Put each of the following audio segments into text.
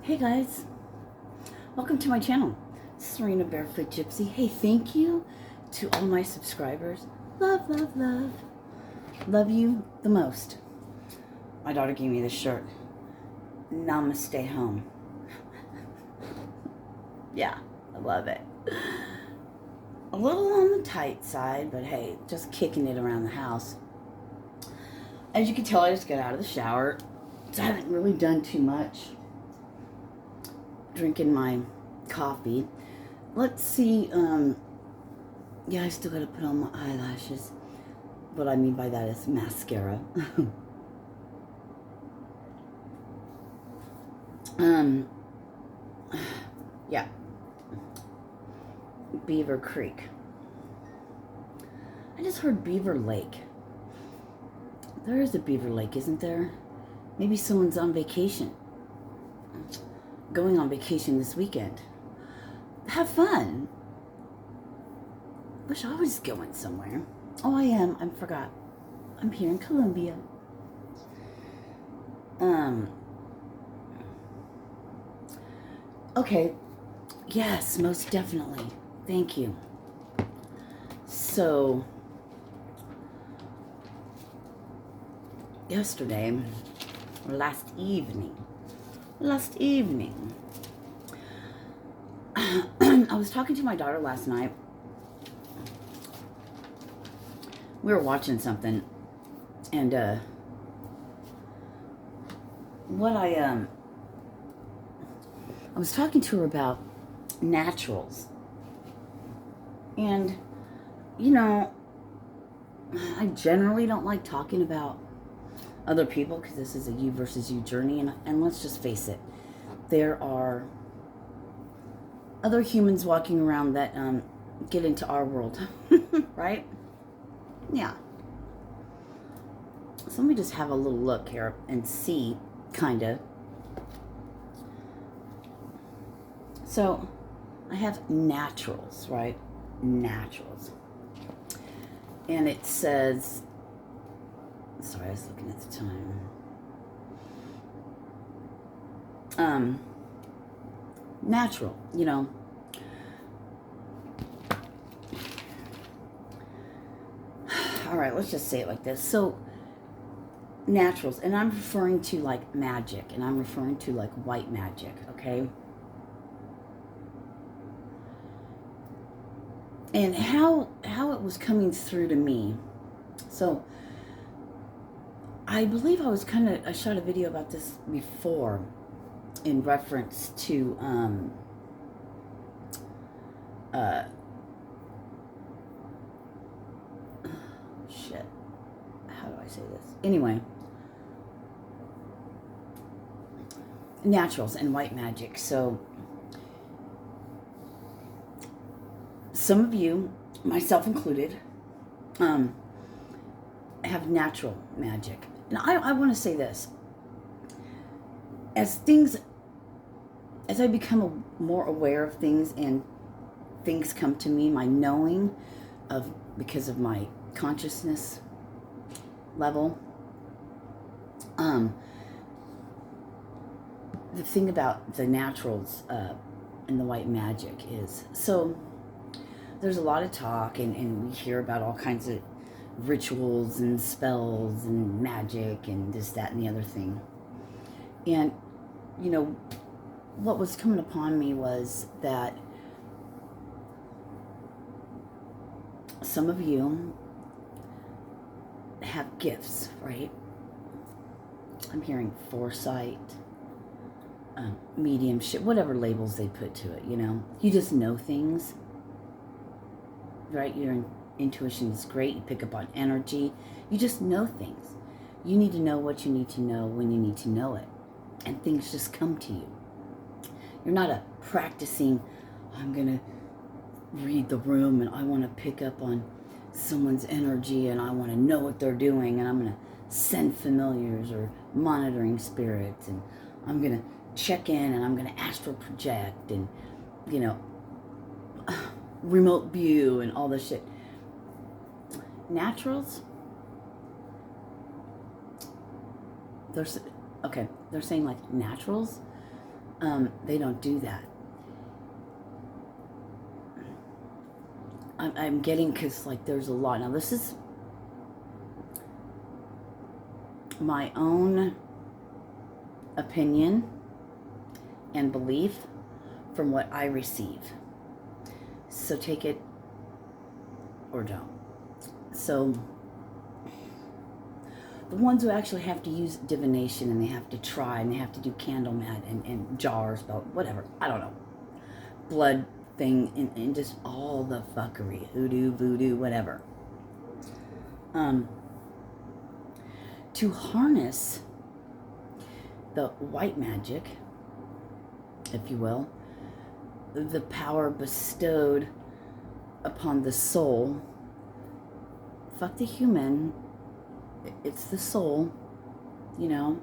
Hey guys, welcome to my channel, Sirena Barefoot Gypsy. Hey, thank you to all my subscribers. Love, love, love. Love you the most. My daughter gave me this shirt. Namaste home. Yeah, I love it. A little on the tight side, but hey, just kicking it around the house. As you can tell, I just got out of the shower, so I haven't really done too much. Drinking my coffee. Let's see, yeah, I still gotta put on my eyelashes. What I mean by that is mascara. Yeah. Beaver Creek. I just heard Beaver Lake. There is a Beaver Lake, isn't there? Maybe someone's on vacation. Going on vacation this weekend. Have fun. Wish I was going somewhere. Oh, I am. I forgot. I'm here in Colombia. Okay. Yes, most definitely. Thank you. So, yesterday, or last evening, I was talking to my daughter last night. We were watching something, and I was talking to her about naturals. And, you know, I generally don't like talking about other people because this is a you versus you journey. And let's just face it, there are other humans walking around that get into our world, right? Yeah. So let me just have a little look here and see, kind of. So I have naturals, right? Naturals. And it says, sorry, I was looking at the time. Natural, you know. All right, let's just say it like this. So, naturals, and I'm referring to like magic, and I'm referring to like white magic, okay? And how it was coming through to me. So, I believe I shot a video about this before in reference to shit. How do I say this? Anyway, naturals and white magic. So some of you, myself included, have natural magic. And I want to say this. As I become more aware of things and things come to me, my knowing of, because of my consciousness level, the thing about the naturals and the white magic is, so there's a lot of talk and we hear about all kinds of rituals and spells and magic and this, that, and the other thing. And, you know, what was coming upon me was that some of you have gifts, right? I'm hearing foresight, mediumship, whatever labels they put to it, you know. You just know things, right? Your intuition is great. You pick up on energy. You just know things. You need to know what you need to know when you need to know it. And things just come to you. You're not a practicing, I'm going to read the room and I want to pick up on someone's energy and I want to know what they're doing and I'm going to send familiars or monitoring spirits and I'm going to check in and I'm going to astral project and, you know, remote view and all this shit. Naturals, they're saying like naturals They don't do that. I'm getting, because like there's a lot. Now this is my own opinion and belief from what I receive. So take it or don't. So the ones who actually have to use divination, and they have to try, and they have to do candle mat and jars, but whatever, I don't know, blood thing, and just all the fuckery, hoodoo, voodoo, whatever. To harness the white magic, if you will, the power bestowed upon the soul. Fuck the human, it's the soul, you know.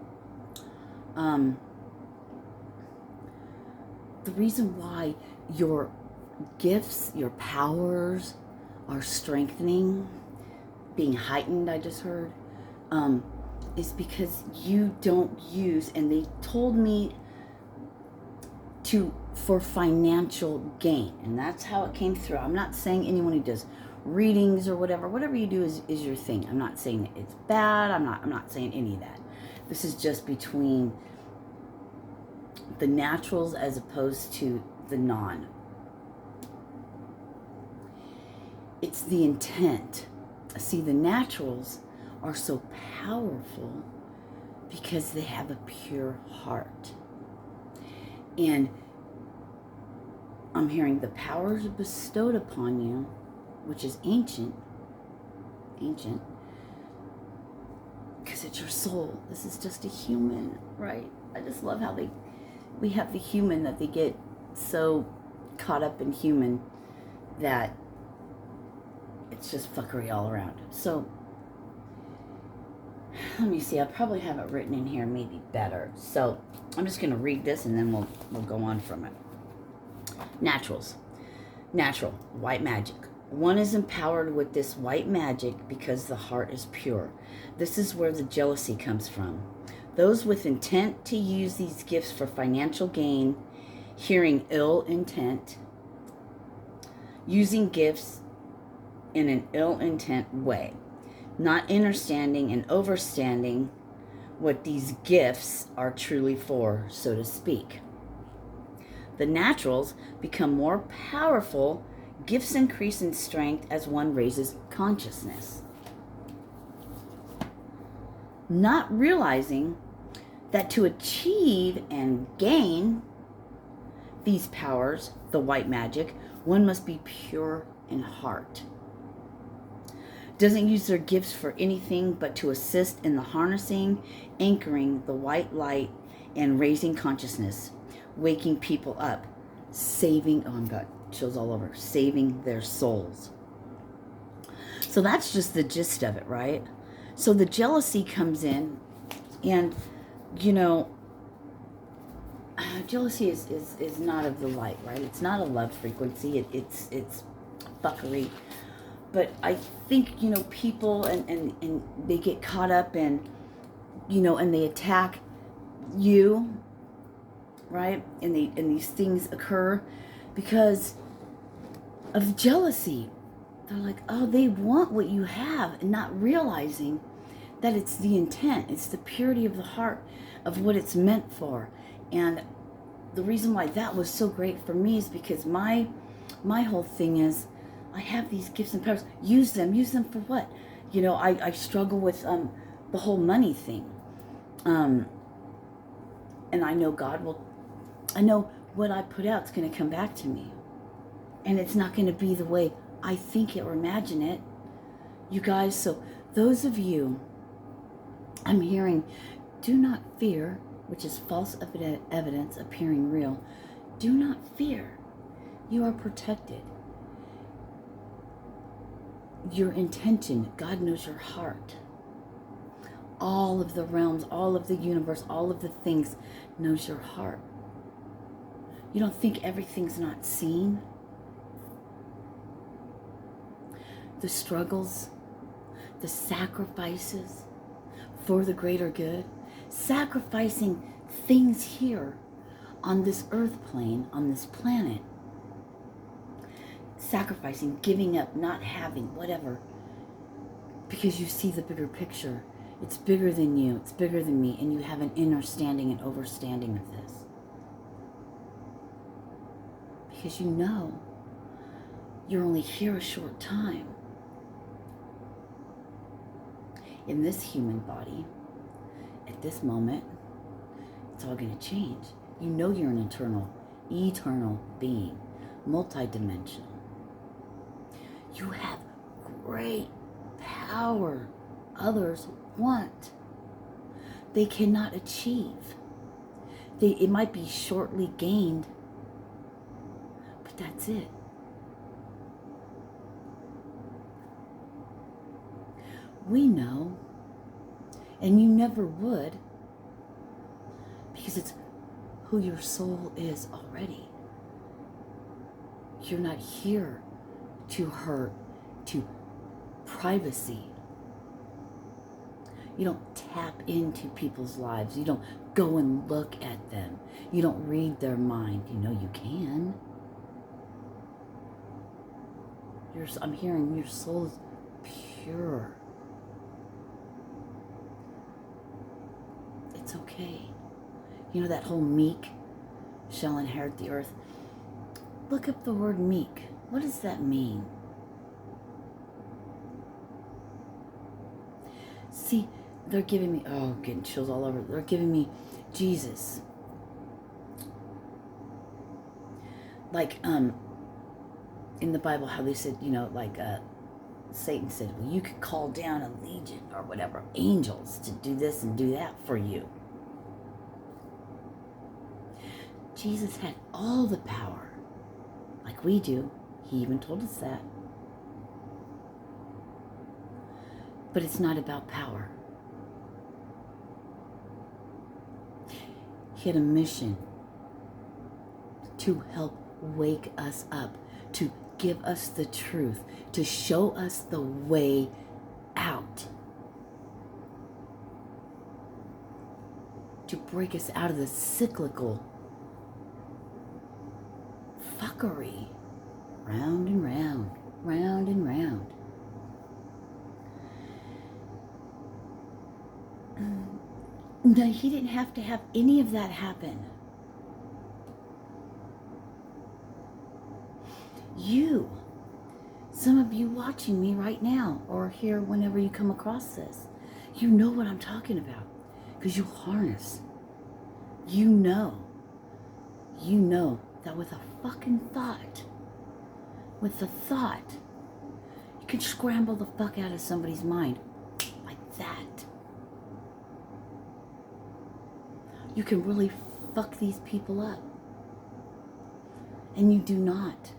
The reason why your gifts, your powers are strengthening, being heightened, I just heard, is because you don't use, and they told me for financial gain, and that's how it came through. I'm not saying anyone who does readings or whatever you do is your thing. I'm not saying that it's bad. I'm not saying any of that. This is just between the naturals as opposed to the non. It's the intent. See, the naturals are so powerful because they have a pure heart. And I'm hearing the powers bestowed upon you, which is ancient, because it's your soul. This is just a human, right? I just love how we have the human, that they get so caught up in human that it's just fuckery all around. So let me see, I probably have it written in here maybe better. So I'm just going to read this and then we'll go on from it. Naturals. Natural, white magic. One is empowered with this white magic because the heart is pure. This is where the jealousy comes from. Those with intent to use these gifts for financial gain, hearing ill intent, using gifts in an ill intent way, not understanding and overstanding what these gifts are truly for, so to speak. The naturals become more powerful. Gifts increase in strength as one raises consciousness. Not realizing that to achieve and gain these powers, the white magic, one must be pure in heart. Doesn't use their gifts for anything but to assist in the harnessing, anchoring the white light, and raising consciousness, waking people up, saving, oh, I've got chills all over, saving their souls. So that's just the gist of it, right? So the jealousy comes in, and, you know, jealousy is not of the light, right? It's not a love frequency. It's fuckery. But I think, you know, people and they get caught up in, you know, and they attack you, right? And these things occur because of jealousy. They're like, oh, they want what you have, and not realizing that it's the intent, it's the purity of the heart of what it's meant for. And the reason why that was so great for me is because my whole thing is, I have these gifts and powers. Use them for what? You know, I struggle with the whole money thing. And I know I know what I put out is going to come back to me. And it's not going to be the way I think it or imagine it. You guys, so those of you, I'm hearing, do not fear, which is false evidence appearing real. Do not fear. You are protected. Your intention, God knows your heart. All of the realms, all of the universe, all of the things knows your heart. You don't think everything's not seen? The struggles, the sacrifices for the greater good, sacrificing things here on this earth plane, on this planet, sacrificing, giving up, not having, whatever, because you see the bigger picture. It's bigger than you, it's bigger than me, and you have an understanding and overstanding of this. Because you know you're only here a short time. In this human body, at this moment, it's all going to change. You know you're an eternal being, multidimensional. You have great power others want. They cannot achieve. It might be shortly gained, but that's it. We know, and you never would, because it's who your soul is already. You're not here to hurt, to privacy. You don't tap into people's lives. You don't go and look at them. You don't read their mind. You know you can. I'm hearing your soul is pure. It's okay. You know that whole meek shall inherit the earth? Look up the word meek. What does that mean? See, they're giving me, oh, getting chills all over. They're giving me Jesus. Like, in the Bible, how they said, Satan said, well, you could call down a legion or whatever, angels to do this and do that for you. Jesus had all the power, like we do. He even told us that. But it's not about power. He had a mission to help wake us up, to give us the truth, to show us the way out, to break us out of the cyclical fuckery, round and round, round and round. No, he didn't have to have any of that happen. Some of you watching me right now, or here whenever you come across this, you know what I'm talking about, because you harness. You know that with a fucking thought, you can scramble the fuck out of somebody's mind like that. You can really fuck these people up. And you do not.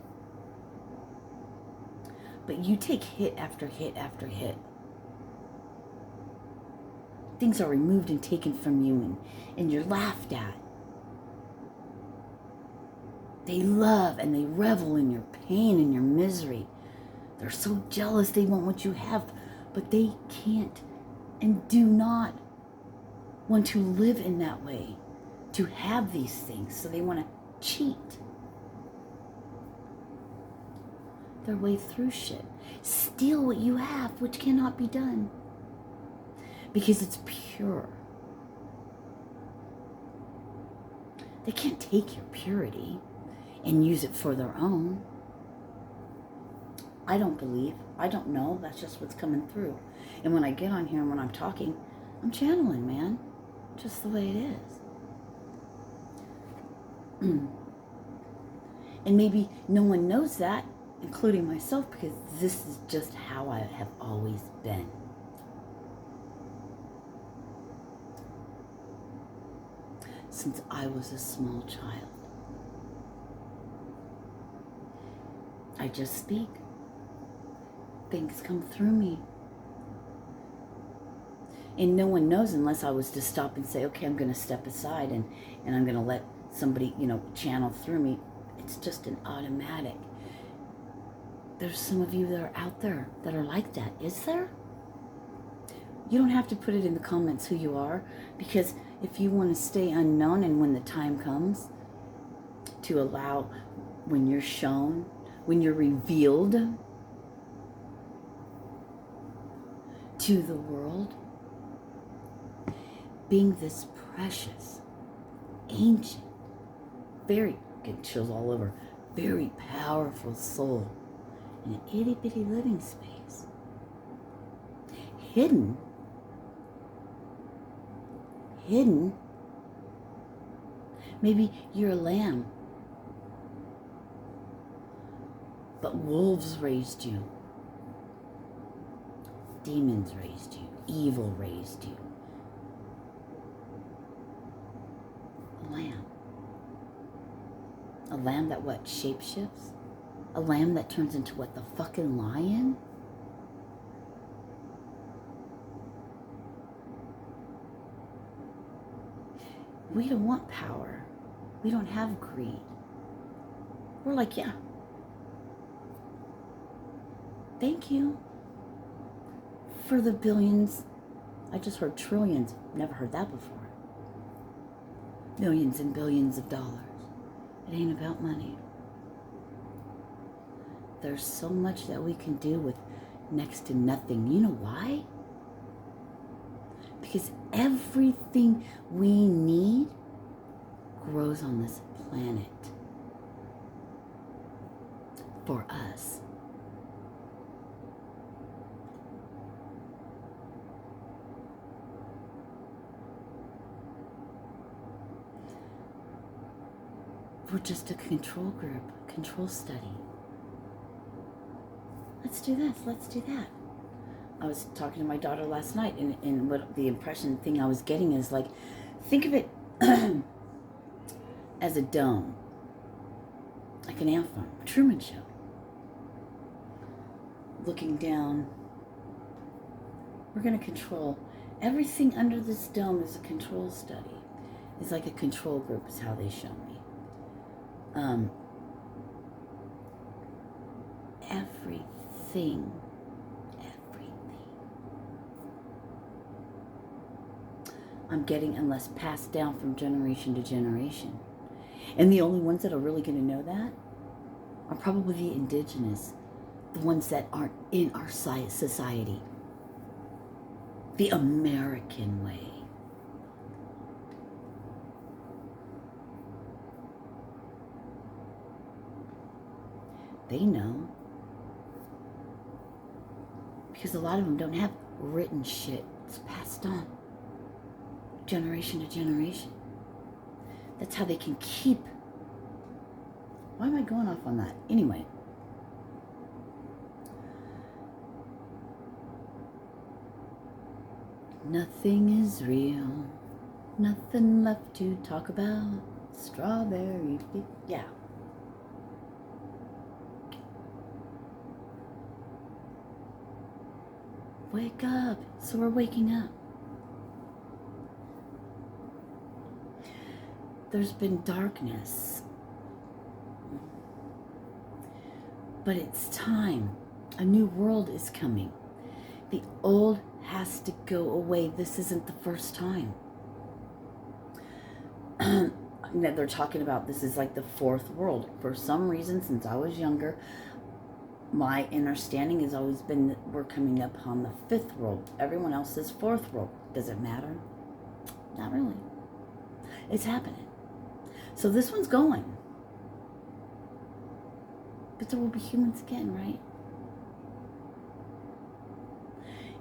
But you take hit after hit after hit. Things are removed and taken from you, and you're laughed at. They love and they revel in your pain and your misery. They're so jealous they want what you have, but they can't and do not want to live in that way, to have these things, so they want to cheat their way through shit. Steal what you have, which cannot be done, because it's pure. They can't take your purity and use it for their own. I don't believe. I don't know. That's just what's coming through. And when I get on here and when I'm talking, I'm channeling, man. Just the way it is. And maybe no one knows that, including myself, because this is just how I have always been. Since I was a small child. I just speak. Things come through me. And no one knows unless I was to stop and say, okay, I'm going to step aside and I'm going to let somebody, channel through me. It's just an automatic. There's some of you that are out there that are like that. Is there? You don't have to put it in the comments who you are, because if you want to stay unknown and when the time comes, to allow, when you're shown, when you're revealed to the world, being this precious, ancient, very, get chills all over, very powerful soul in an itty bitty living space, hidden, maybe you're a lamb, but wolves raised you, demons raised you, evil raised you. A lamb that what, shapeshifts? A lamb that turns into what, the fucking lion? We don't want power. We don't have greed. We're like, yeah. Thank you for the billions. I just heard trillions. Never heard that before. Millions and billions of dollars. It ain't about money. There's so much that we can do with next to nothing. You know why? Because everything we need grows on this planet for us. We're just a control group, control study. Let's do this, let's do that. I was talking to my daughter last night, and what the impression thing I was getting is like, think of it as a dome, like an ant farm, Truman Show. Looking down, we're going to control everything under this dome. Is a control study. It's like a control group is how they show me. Everything. I'm getting, unless passed down from generation to generation. And the only ones that are really going to know that are probably the indigenous, the ones that aren't in our society. The American way. They know. Because a lot of them don't have written shit. It's passed on. Generation to generation. That's how they can keep. Why am I going off on that? Anyway. Nothing is real. Nothing left to talk about. Strawberry field. Yeah. Wake up. So we're waking up. There's been darkness. But it's time. A new world is coming. The old has to go away. This isn't the first time. They're talking about this is like the fourth world. For some reason, since I was younger, my understanding has always been that we're coming upon the fifth world. Everyone else says fourth world. Does it matter? Not really. It's happening. So this one's going. But there will be humans again, right?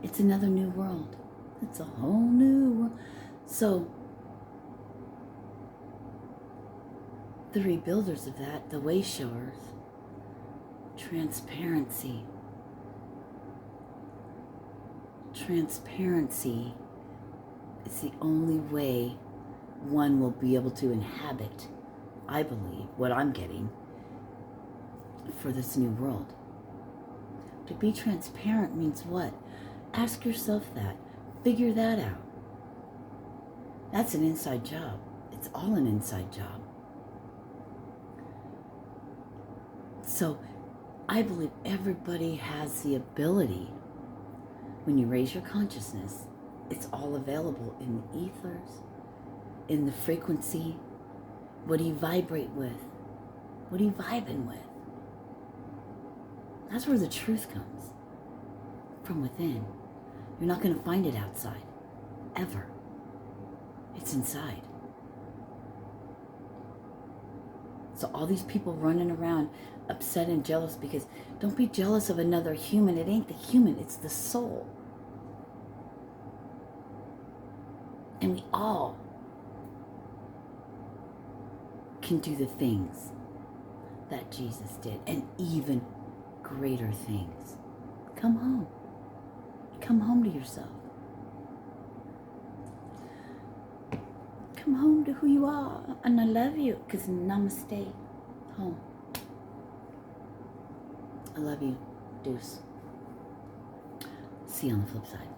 It's another new world. It's a whole new world. So the rebuilders of that, the way showers, transparency. Transparency is the only way one will be able to inhabit, I believe, what I'm getting for this new world. To be transparent means what? Ask yourself that. Figure that out. That's an inside job. It's all an inside job. So I believe everybody has the ability, when you raise your consciousness, it's all available in the ethers, in the frequency. What do you vibrate with? What are you vibing with? That's where the truth comes. From within. You're not going to find it outside. Ever. It's inside. So all these people running around upset and jealous, because don't be jealous of another human. It ain't the human, it's the soul. And we all can do the things that Jesus did, and even greater things. Come home. Come home to yourself. Come home to who you are. And I love you, because namaste. Home. I love you. Deuce. See you on the flip side.